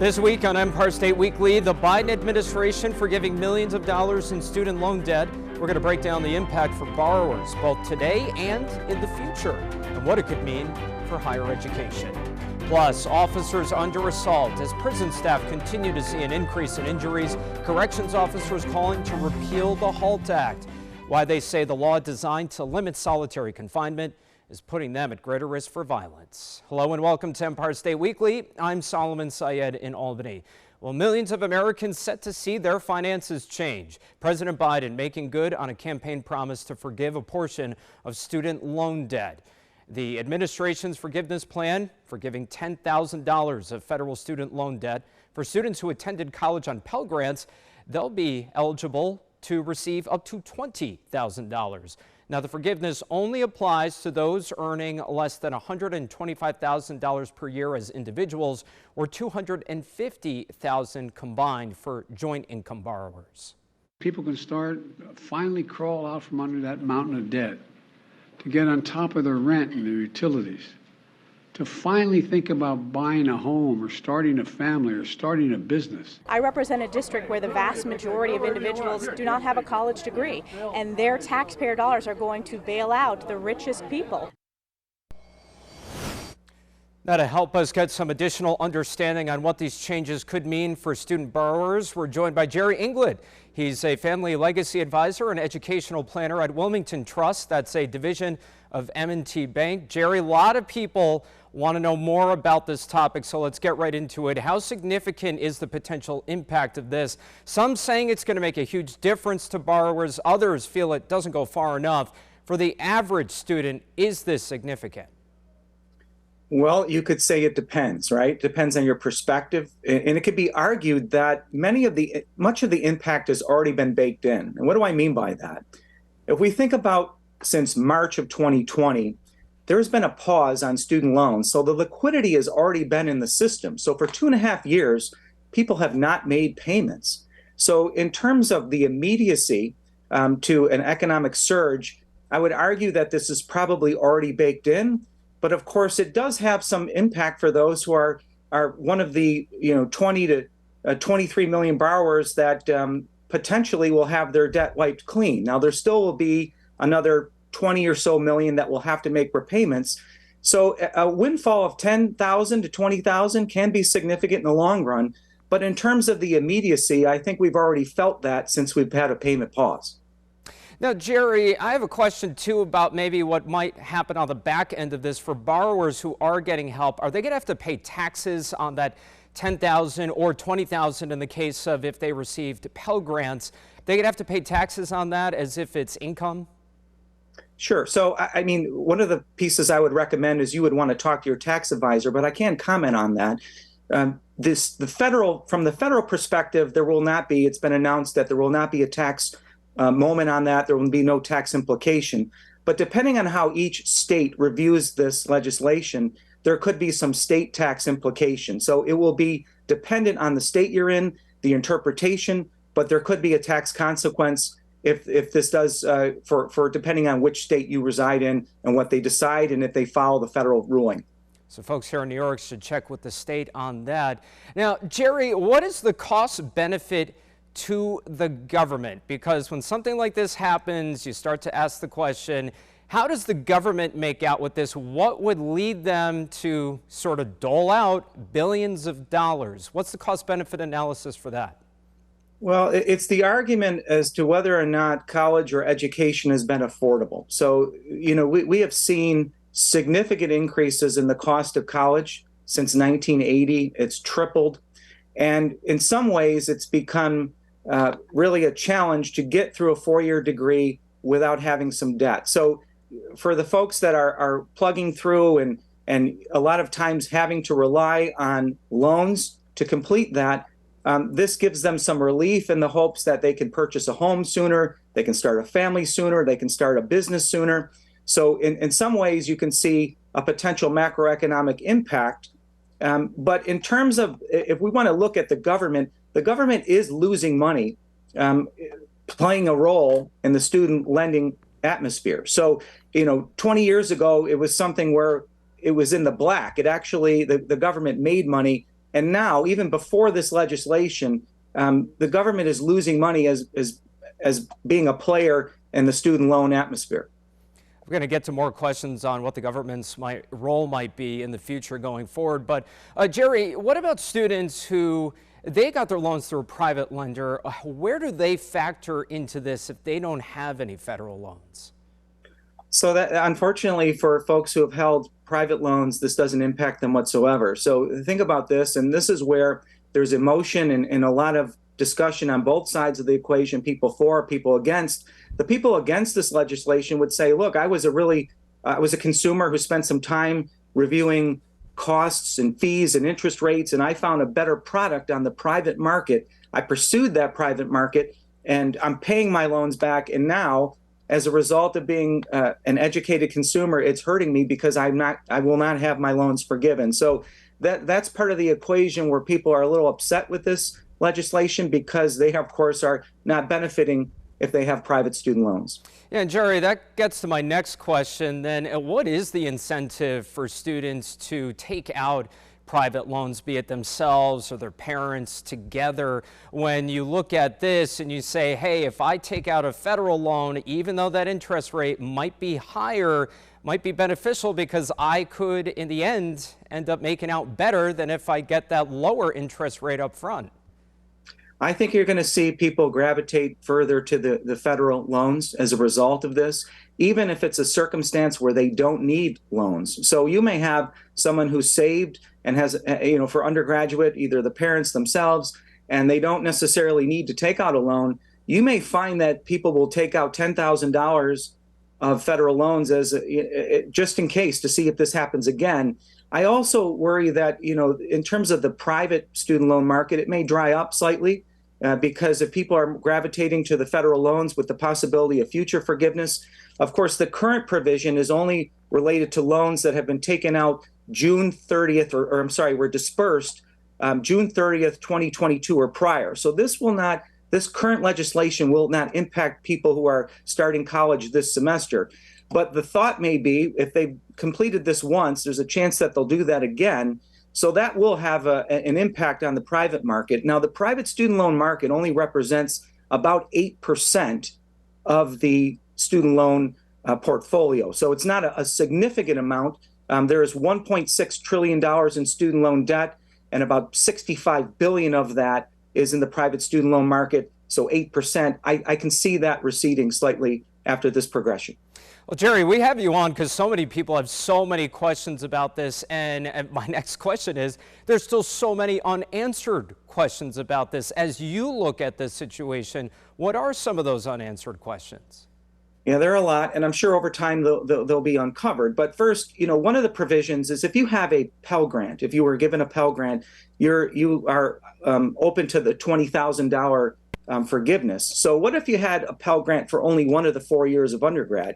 This week on Empire State Weekly, the Biden administration forgiving millions of dollars in student loan debt. We're going to break down the impact for borrowers, both today and in the future, and what it could mean for higher education. Plus, officers under assault as prison staff continue to see an increase in injuries. Corrections officers calling to repeal the HALT Act. Why they say the law designed to limit solitary confinement is putting them at greater risk for violence. Hello and welcome to Empire State Weekly. I'm Solomon Syed in Albany. Well, millions of Americans set to see their finances change. President Biden making good on a campaign promise to forgive a portion of student loan debt. The administration's forgiveness plan forgiving $10,000 of federal student loan debt for students who attended college on Pell Grants. They'll be eligible to receive up to $20,000. Now, the forgiveness only applies to those earning less than $125,000 per year as individuals, or $250,000 combined for joint income borrowers. People can finally crawl out from under that mountain of debt, to get on top of their rent and their utilities, to finally think about buying a home or starting a family or starting a business. I represent a district where the vast majority of individuals do not have a college degree, and their taxpayer dollars are going to bail out the richest people. Now, to help us get some additional understanding on what these changes could mean for student borrowers, we're joined by Jerry England. He's a family legacy advisor and educational planner at Wilmington Trust. That's a division of M&T Bank. Jerry, a lot of people want to know more about this topic, so let's get right into it. How significant is the potential impact of this? Some saying it's going to make a huge difference to borrowers. Others feel it doesn't go far enough. For the average student, is this significant? Well, you could say it depends, right? Depends on your perspective. And it could be argued that much of the impact has already been baked in. And what do I mean by that? If we think about since March of 2020, there's been a pause on student loans. So the liquidity has already been in the system. So for 2.5 years, people have not made payments. So in terms of the immediacy to an economic surge, I would argue that this is probably already baked in. But of course, it does have some impact for those who are one of the 20 to 23 million borrowers that potentially will have their debt wiped clean. Now, there still will be another 20 or so million that will have to make repayments. So a windfall of 10,000 to 20,000 can be significant in the long run. But in terms of the immediacy, I think we've already felt that since we've had a payment pause. Now, Jerry, I have a question, too, about maybe what might happen on the back end of this for borrowers who are getting help. Are they going to have to pay taxes on that $10,000 or $20,000 in the case of if they received Pell Grants? They going to have to pay taxes on that as if it's income? Sure. So, I mean, one of the pieces I would recommend is you would want to talk to your tax advisor, but I can't comment on that. From the federal perspective, there will not be, it's been announced that there will not be a tax moment on that. There will be no tax implication. But depending on how each state reviews this legislation, there could be some state tax implications. So it will be dependent on the state you're in, the interpretation, but there could be a tax consequence if this does for depending on which state you reside in and what they decide and if they follow the federal ruling. So folks here in New York should check with the state on that. Now, Jerry, what is the cost benefit to the government? Because when something like this happens, you start to ask the question, how does the government make out with this? What would lead them to sort of dole out billions of dollars? What's the cost benefit analysis for that? Well, it's the argument as to whether or not college or education has been affordable. So, we have seen significant increases in the cost of college since 1980. It's tripled. And in some ways, it's become really a challenge to get through a 4-year degree without having some debt. So for the folks that are plugging through and a lot of times having to rely on loans to complete that, this gives them some relief in the hopes that they can purchase a home sooner, they can start a family sooner, they can start a business sooner. So in some ways, you can see a potential macroeconomic impact. But in terms of if we want to look at the government is losing money, playing a role in the student lending atmosphere. So, 20 years ago, it was something where it was in the black. It actually, the government made money And now, even before this legislation, the government is losing money as being a player in the student loan atmosphere. We're going to get to more questions on what the government's role might be in the future going forward. But Jerry, what about students who they got their loans through a private lender? Where do they factor into this if they don't have any federal loans? So that, unfortunately, for folks who have held private loans, this doesn't impact them whatsoever. So think about this, and this is where there's emotion and a lot of discussion on both sides of the equation, people for, people against. The people against this legislation would say, look, I was a consumer who spent some time reviewing costs and fees and interest rates, and I found a better product on the private market. I pursued that private market, and I'm paying my loans back. And now, as a result of being an educated consumer, it's hurting me because I will not have my loans forgiven. So that's part of the equation where people are a little upset with this legislation because they, of course, are not benefiting if they have private student loans. Yeah, and Jerry, that gets to my next question then. What is the incentive for students to take out private loans, be it themselves or their parents together, when you look at this and you say, hey, if I take out a federal loan, even though that interest rate might be higher, might be beneficial because I could, in the end up making out better than if I get that lower interest rate up front? I think you're going to see people gravitate further to the federal loans as a result of this, even if it's a circumstance where they don't need loans. So you may have someone who's saved and has, for undergraduate, either the parents themselves, and they don't necessarily need to take out a loan. You may find that people will take out $10,000 of federal loans as just in case, to see if this happens again. I also worry that, in terms of the private student loan market, it may dry up slightly. Because if people are gravitating to the federal loans with the possibility of future forgiveness, of course, the current provision is only related to loans that have been taken out June 30th, were dispersed June 30th, 2022 or prior. So this current legislation will not impact people who are starting college this semester. But the thought may be, if they've completed this once, there's a chance that they'll do that again. So that will have an impact on the private market. Now, the private student loan market only represents about 8% of the student loan portfolio. So it's not a significant amount. There is $1.6 trillion in student loan debt, and about $65 billion of that is in the private student loan market. So 8%, I can see that receding slightly after this progression. Well, Jerry, we have you on because so many people have so many questions about this. And my next question is, there's still so many unanswered questions about this. As you look at this situation, what are some of those unanswered questions? Yeah, there are a lot, and I'm sure over time they'll be uncovered. But first, one of the provisions is if you have a Pell Grant, if you were given a Pell Grant, you are open to the $20,000 forgiveness. So what if you had a Pell Grant for only one of the 4 years of undergrad?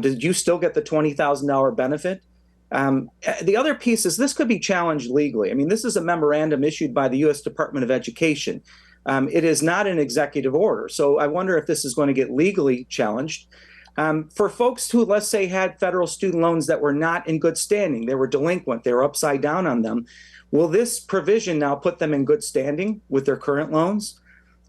Did you still get the $20,000 benefit? The other piece is this could be challenged legally. I mean, this is a memorandum issued by the U.S. Department of Education. It is not an executive order. So I wonder if this is going to get legally challenged. For folks who, let's say, had federal student loans that were not in good standing, they were delinquent, they were upside down on them, will this provision now put them in good standing with their current loans?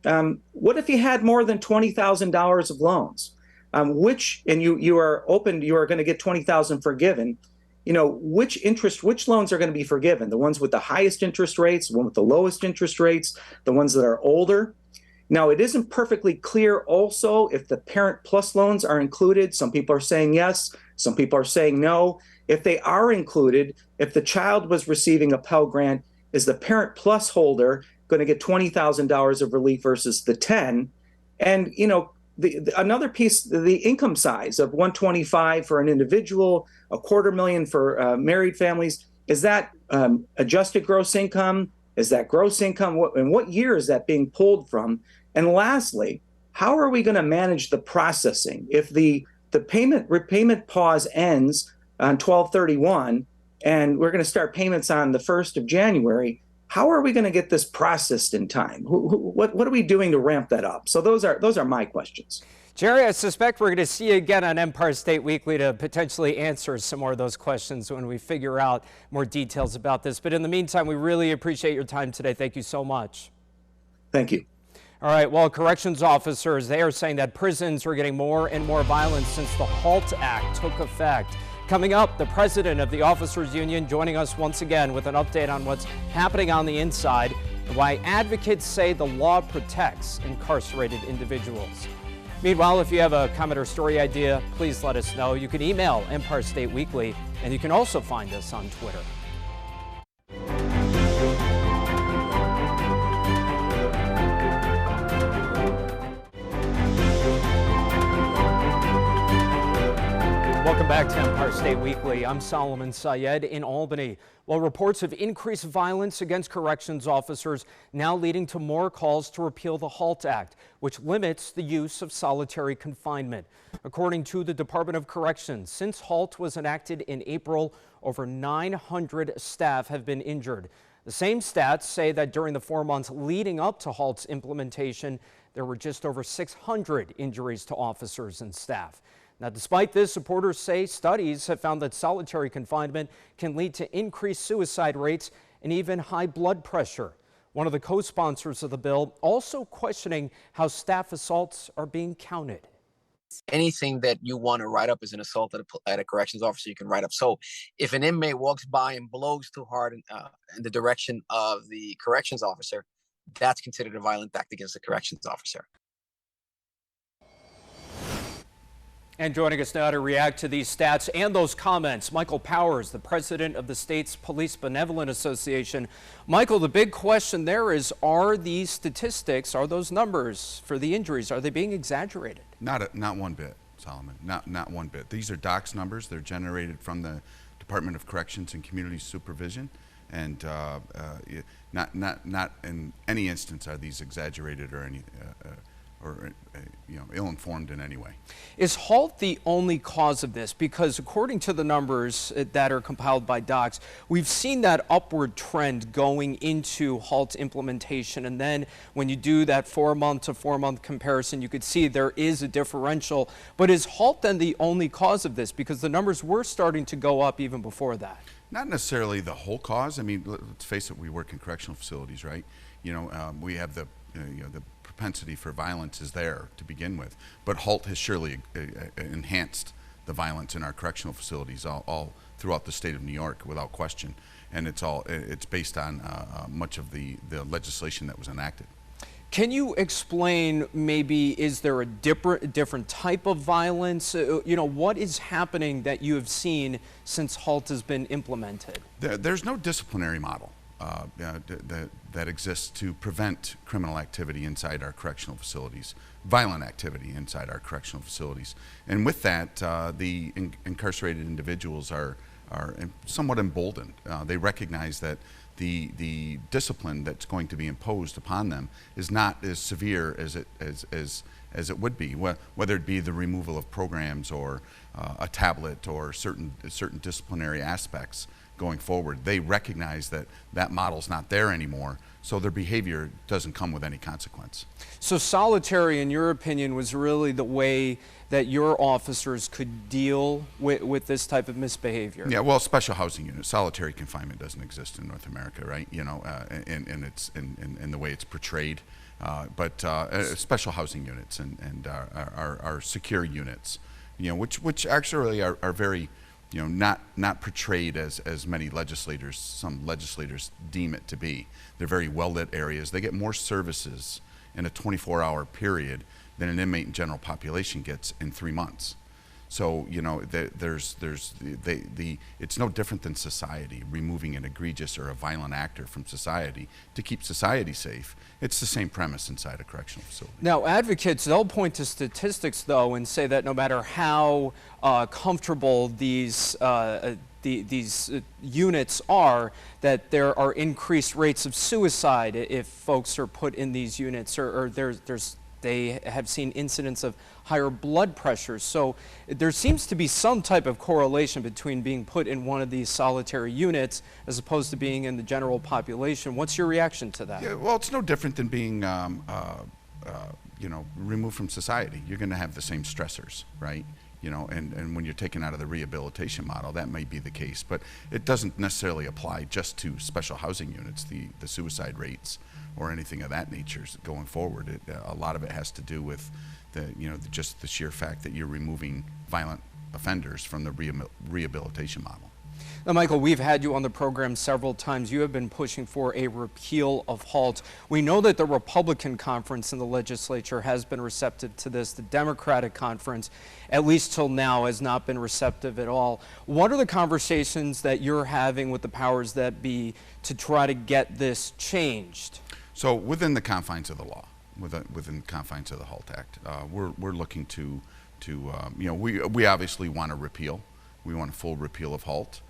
What if you had more than $20,000 of loans? You are going to get $20,000 forgiven. Which loans are going to be forgiven? The ones with the highest interest rates, the one with the lowest interest rates, the ones that are older. Now, it isn't perfectly clear also if the Parent Plus loans are included. Some people are saying yes, some people are saying no. If they are included, if the child was receiving a Pell Grant, is the Parent Plus holder going to get $20,000 of relief versus the 10? And, another piece, the income size of $125,000 for an individual, $250,000 for married families. Is that adjusted gross income? Is that gross income? And what year is that being pulled from? And lastly, how are we going to manage the processing? If the repayment pause ends on 12/31 and we're going to start payments on the 1st of January, how are we going to get this processed in time? What are we doing to ramp that up? So those are my questions. Jerry, I suspect we're going to see you again on Empire State Weekly to potentially answer some more of those questions when we figure out more details about this. But in the meantime, we really appreciate your time today. Thank you so much. Thank you. All right, well, corrections officers, they are saying that prisons are getting more and more violent since the HALT Act took effect. Coming up, the president of the Officers Union joining us once again with an update on what's happening on the inside and why advocates say the law protects incarcerated individuals. Meanwhile, if you have a comment or story idea, please let us know. You can email Empire State Weekly, and you can also find us on Twitter. Welcome back to Empire State Weekly. I'm Solomon Syed in Albany. Well, reports of increased violence against corrections officers now leading to more calls to repeal the HALT Act, which limits the use of solitary confinement. According to the Department of Corrections, since HALT was enacted in April, over 900 staff have been injured. The same stats say that during the 4 months leading up to HALT's implementation, there were just over 600 injuries to officers and staff. Now, despite this, supporters say studies have found that solitary confinement can lead to increased suicide rates and even high blood pressure. One of the co-sponsors of the bill also questioning how staff assaults are being counted. Anything that you want to write up as an assault at a corrections officer, you can write up. So if an inmate walks by and blows too hard in the direction of the corrections officer, that's considered a violent act against the corrections officer. And joining us now to react to these stats and those comments, Michael Powers, the president of the state's Police Benevolent Association. Michael, the big question there is, are these statistics, are those numbers for the injuries, are they being exaggerated? Not one bit, Solomon, not one bit. These are DOC's numbers. They're generated from the Department of Corrections and Community Supervision. And not in any instance are these exaggerated or ill-informed in any way. Is HALT the only cause of this? Because according to the numbers that are compiled by DOCS, we've seen that upward trend going into HALT implementation. And then when you do that 4-month to 4-month comparison, you could see there is a differential. But is HALT then the only cause of this? Because the numbers were starting to go up even before that. Not necessarily the whole cause. I mean, let's face it, we work in correctional facilities, right? We have the propensity for violence is there to begin with, but HALT has surely enhanced the violence in our correctional facilities all throughout the state of New York without question, and it's based on much of the legislation that was enacted. Can you explain, maybe, is there a different type of violence? What is happening that you have seen since HALT has been implemented? There's no disciplinary model that exists to prevent criminal activity inside our correctional facilities, violent activity inside our correctional facilities. And with that, the incarcerated individuals are somewhat emboldened. They recognize that the discipline that's going to be imposed upon them is not as severe as it would be, whether it be the removal of programs or a tablet or certain disciplinary aspects going forward. They recognize that model's not there anymore, so their behavior doesn't come with any consequence. So solitary, in your opinion, was really the way that your officers could deal with this type of misbehavior? Yeah, well, special housing units. Solitary confinement doesn't exist in North America, right? In the way it's portrayed. But special housing units and our secure units, which actually are very, not portrayed as many some legislators deem it to be. They're very well-lit areas. They get more services in a 24-hour period than an inmate in general population gets in 3 months. So, it's no different than society, removing an egregious or a violent actor from society to keep society safe. It's the same premise inside a correctional facility. Now, advocates, they'll point to statistics, though, and say that no matter how comfortable these units are, that there are increased rates of suicide if folks are put in these units, or they have seen incidents of higher blood pressures. So there seems to be some type of correlation between being put in one of these solitary units as opposed to being in the general population. What's your reaction to that? Yeah, well, it's no different than being, removed from society. You're going to have the same stressors, right? And when you're taken out of the rehabilitation model, that may be the case, but it doesn't necessarily apply just to special housing units, the suicide rates or anything of that nature going forward. A lot of it has to do with just the sheer fact that you're removing violent offenders from the rehabilitation model. Now, Michael, we've had you on the program several times. You have been pushing for a repeal of HALT. We know that the Republican conference in the legislature has been receptive to this. The Democratic conference, at least till now, has not been receptive at all. What are the conversations that you're having with the powers that be to try to get this changed? So within the confines of the law, within the confines of the HALT Act, we're looking to we obviously want a repeal. We want a full repeal of HALT.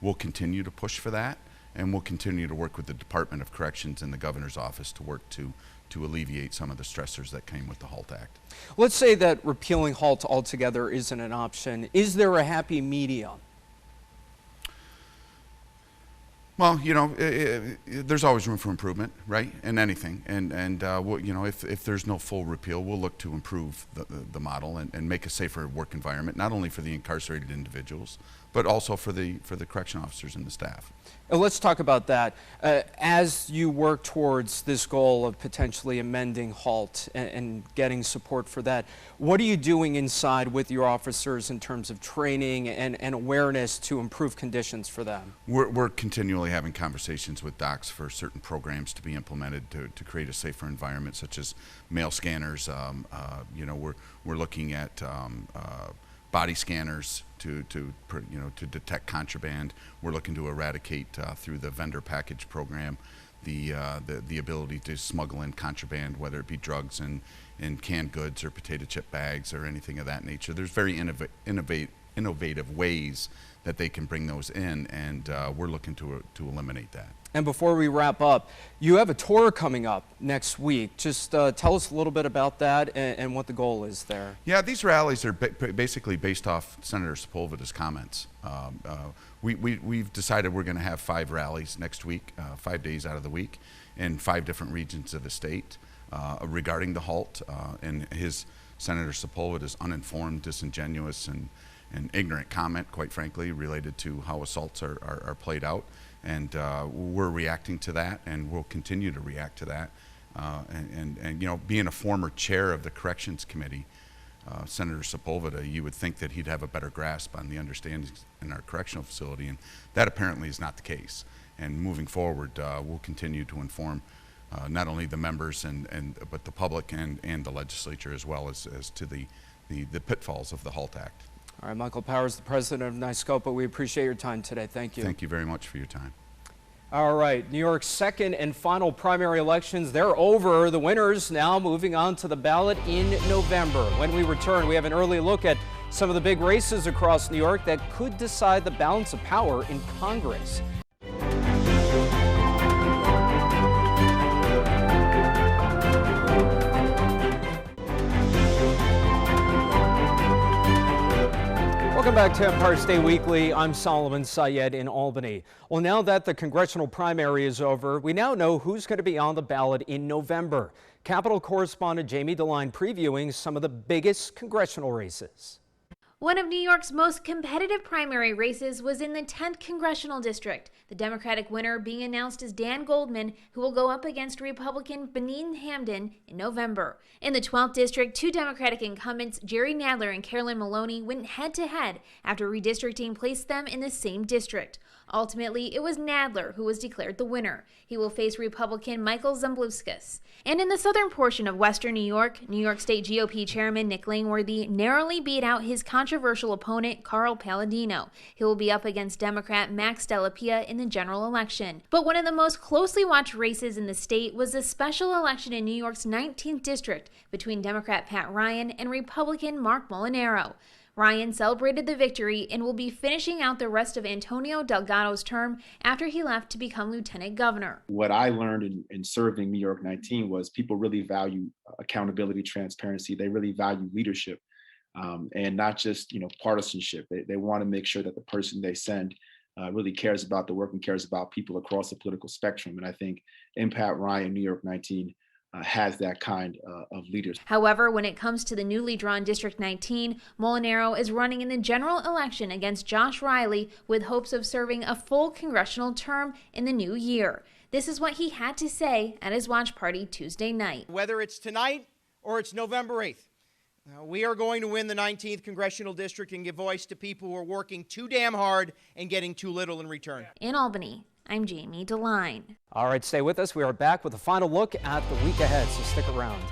We'll continue to push for that, and we'll continue to work with the Department of Corrections and the governor's office to work to alleviate some of the stressors that came with the HALT Act. Let's say that repealing HALT altogether isn't an option. Is there a happy medium? Well, there's always room for improvement, right, in anything. If there's no full repeal, we'll look to improve the model and make a safer work environment, not only for the incarcerated individuals, but also for the correction officers and the staff. Let's talk about that. As you work towards this goal of potentially amending HALT and getting support for that, what are you doing inside with your officers in terms of training and awareness to improve conditions for them? We're continually having conversations with docs for certain programs to be implemented to create a safer environment, such as mail scanners. We're looking at body scanners to detect contraband. We're looking to eradicate through the vendor package program the ability to smuggle in contraband, whether it be drugs and canned goods or potato chip bags or anything of that nature. There's very innovative ways that they can bring those in, and we're looking to eliminate that. And before we wrap up, you have a tour coming up next week. Just tell us a little bit about that and what the goal is there. Yeah, these rallies are basically based off Senator Sepulveda's comments. We've decided we're going to have 5 rallies next week, 5 days out of the week, in 5 different regions of the state regarding the HALT and Senator Sepulveda's uninformed, disingenuous, and ignorant comment, quite frankly, related to how assaults are played out. And we're reacting to that, and we'll continue to react to that. Being a former chair of the Corrections Committee, Senator Sepulveda, you would think that he'd have a better grasp on the understandings in our correctional facility, and that apparently is not the case. And moving forward, we'll continue to inform not only the members but the public and the legislature as well as to the pitfalls of the HALT Act. All right, Michael Powers, the president of NYSCOPA, we appreciate your time today. Thank you. Thank you very much for your time. All right, New York's second and final primary elections, they're over. The winners now moving on to the ballot in November. When we return, we have an early look at some of the big races across New York that could decide the balance of power in Congress. Welcome back to Empire State Weekly. I'm Solomon Syed in Albany. Well, now that the congressional primary is over, we now know who's going to be on the ballot in November. Capitol correspondent Jamie DeLine previewing some of the biggest congressional races. One of New York's most competitive primary races was in the 10th Congressional District. The Democratic winner being announced as Dan Goldman, who will go up against Republican Benin Hamden in November. In the 12th District, 2 Democratic incumbents, Jerry Nadler and Carolyn Maloney, went head-to-head after redistricting placed them in the same district. Ultimately, it was Nadler who was declared the winner. He will face Republican Michael Zambluskas. And in the southern portion of western New York State GOP Chairman Nick Langworthy narrowly beat out his controversial opponent Carl Palladino. He will be up against Democrat Max Delapia in the general election. But one of the most closely watched races in the state was the special election in New York's 19th district between Democrat Pat Ryan and Republican Mark Molinaro. Ryan celebrated the victory and will be finishing out the rest of Antonio Delgado's term after he left to become lieutenant governor. What I learned in serving New York 19 was people really value accountability, transparency. They really value leadership and not just partisanship. They want to make sure that the person they send really cares about the work and cares about people across the political spectrum. And I think in Pat Ryan, New York 19, has that kind of leaders. However, when it comes to the newly drawn District 19, Molinaro is running in the general election against Josh Riley with hopes of serving a full congressional term in the new year. This is what he had to say at his watch party Tuesday night. Whether it's tonight or it's November 8th, we are going to win the 19th Congressional District and give voice to people who are working too damn hard and getting too little in return. In Albany, I'm Jamie DeLine. All right, stay with us. We are back with a final look at the week ahead, so stick around.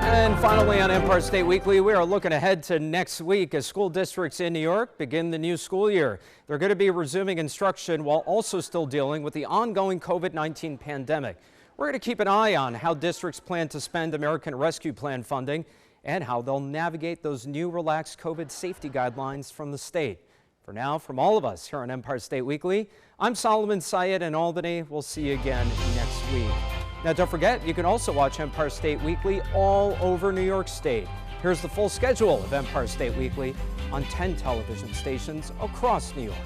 And finally on Empire State Weekly, we are looking ahead to next week as school districts in New York begin the new school year. They're going to be resuming instruction while also still dealing with the ongoing COVID-19 pandemic. We're going to keep an eye on how districts plan to spend American Rescue Plan funding and how they'll navigate those new relaxed COVID safety guidelines from the state. For now, from all of us here on Empire State Weekly, I'm Solomon Syed in Albany. We'll see you again next week. Now, don't forget, you can also watch Empire State Weekly all over New York State. Here's the full schedule of Empire State Weekly on 10 television stations across New York.